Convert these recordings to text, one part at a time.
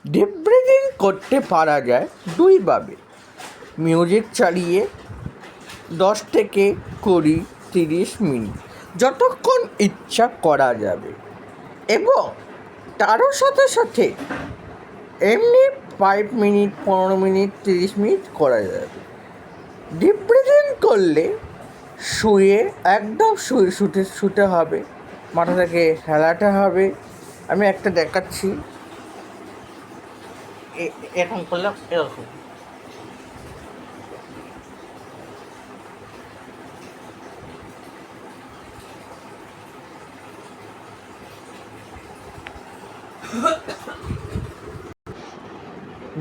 Deep breathing করতে পারা যায় দুইভাবে। মিউজিক চালিয়ে 10 থেকে 20-30 মিনিট যতক্ষণ ইচ্ছা করা যাবে, এবং তারও সাথে সাথে এমনি 5 মিনিট, 15 মিনিট, 30 মিনিট করা যাবে। ডিপ ব্রিদিং করলে একদম শুতে হবে, মাথাটাকে হেলাতে হবে। আমি একটা দেখাচ্ছি, এরকম করলাম, এরকম।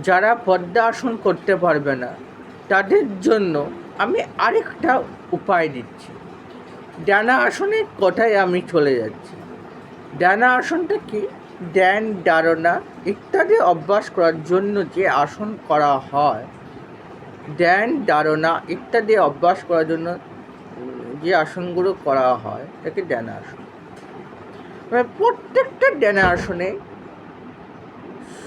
যারা পদ্মাসন করতে পারবে না তাদের জন্য আমি আরেকটা উপায় দিচ্ছি। ডানা আসনের কথায় আমি চলে যাচ্ছি। ডানা আসনটা কি? ধ্যান, ধারণা ইত্যাদি অভ্যাস করার জন্য যে আসন করা হয়, ধ্যান, ধারণা ইত্যাদি অভ্যাস করার জন্য যে আসনগুলো করা হয় তাকে ডানা আসন। প্রত্যেকটা ডানা আসনে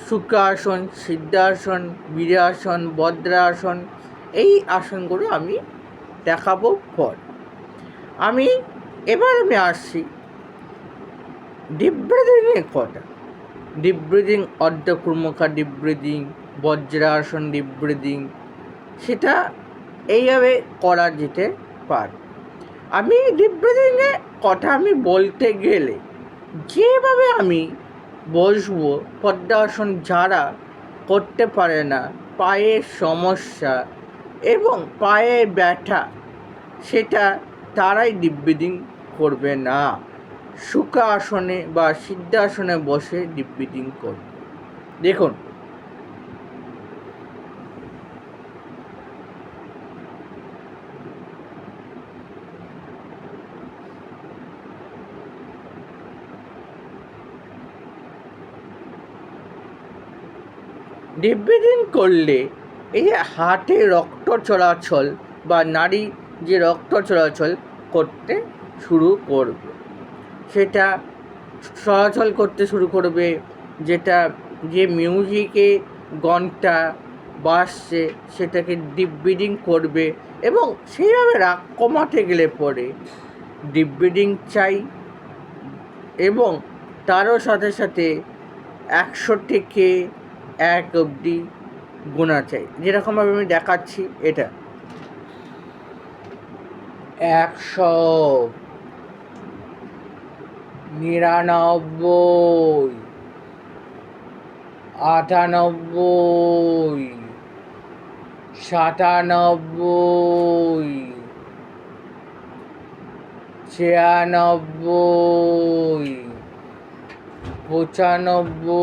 শুক্রাসন, সিদ্ধাসন, বীরাসন, বদ্রাসন, এই আসনগুলো আমি দেখাবো পর। এবার আমি আসছি ডিপ ব্রিদিংয়ের কথা। ডিপ ব্রিদিং, অর্ধকুর্মকা ডিপ ব্রিদিং, বজ্রাসন ডিপ ব্রিদিং, সেটা এইভাবে করা যেতে পারে। আমি ডিপ ব্রিদিংয়ের কথা আমি বলতে গেলে যেভাবে আমি বসবো, পদ্মাসন যারা করতে পারে না, পায়ের সমস্যা এবং পায়ে ব্যথা, সেটা তারাই ডিপ ব্রিদিং করবে না। সুখাসনে বা সিদ্ধাসনে বসে ডিপ ব্রিদিং করবে। দেখুন, ডিপ ব্রিদিং করলে এই যে হার্টে রক্ত চলাচল বা নাড়ি যে রক্ত চলাচল করতে শুরু করবে, সেটা চলাচল করতে শুরু করবে। যেটা যে মিউজিকে ঘন্টা বাজছে সেটাকে ডিপ ব্রিদিং করবে, এবং সেইভাবে রাগ কমাতে গেলে পরে ডিপ ব্রিদিং চাই, এবং তারও সাথে সাথে 100 থেকে 1 অবধি গোনা চাই। যেরকমভাবে আমি দেখাচ্ছি, এটা 100, 99, 98, 97, 96, 95,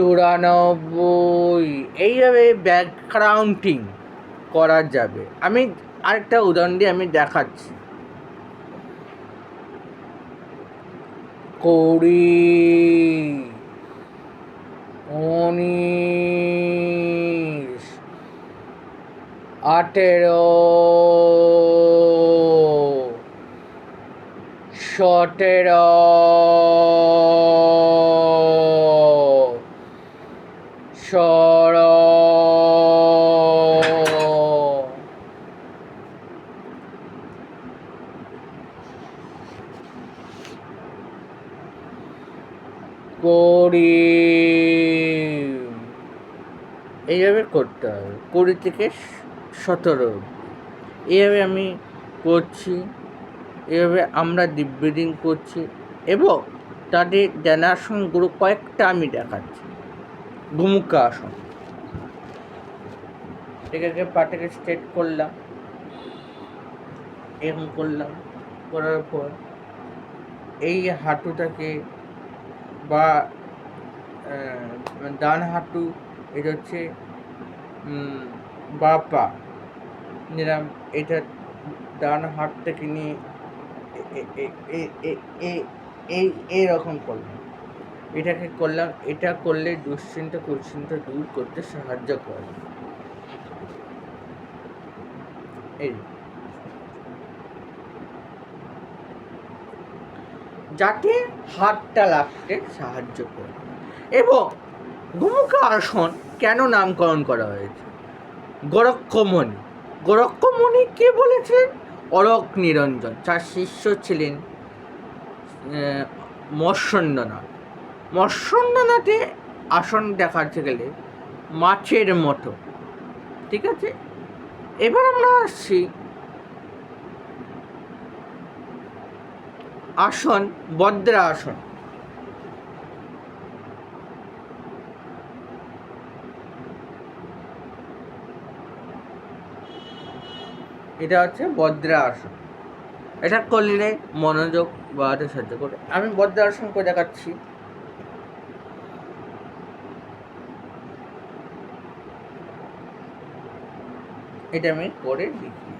94, এইভাবে ব্যাকগ্রাউন্ডিং করা যাবে। আমি আরেকটা উদাহরণ দিয়ে আমি দেখাচ্ছি। 20, 19, 18, 17, 16, 20, এইভাবে করতে হবে। 20 থেকে 17, এইভাবে আমি করছি। এভাবে আমরা ডিপ ব্রিদিং করছি, এবং তাদের ধ্যানাসনগুলো কয়েকটা আমি দেখাচ্ছি। ভূমিকা আসন, এটাকে পাটাকে স্ট্রেট করলাম, এরকম করলাম, করার পর এই হাঁটুটাকে বা ডান হাঁটু, এটা হচ্ছে বা পা নিলাম, এটা ডান হাতটাকে নিয়ে এইরকম করলাম, এটাকে করলাম। এটা করলে দুশ্চিন্তা কুশ্চিন্তা দূর করতে সাহায্য করে। এই যাতে হাতটা লাগতে সাহায্য করে। এবং গোমুখ আসন কেন নামকরণ করা হয়েছে? গোরক্ষমণি। গোরক্ষমণি কে বলেছিলেন? অরোক নিরঞ্জন, যার শিষ্য ছিলেন মৎস্যন্দ্রনাথ। মৎস্যন্দ্রনাথে আসন দেখাতে গেলে মাছের মতো, ঠিক আছে। এবার আমরা আসছি আসন বদ্রাসন। এটা হচ্ছে বদ্রাসন। এটা করলে মনোযোগ বাড়াতে সাহায্য করে। আমি বদ্রাসন করে দেখাচ্ছি। এটা আমি করে দিচ্ছি।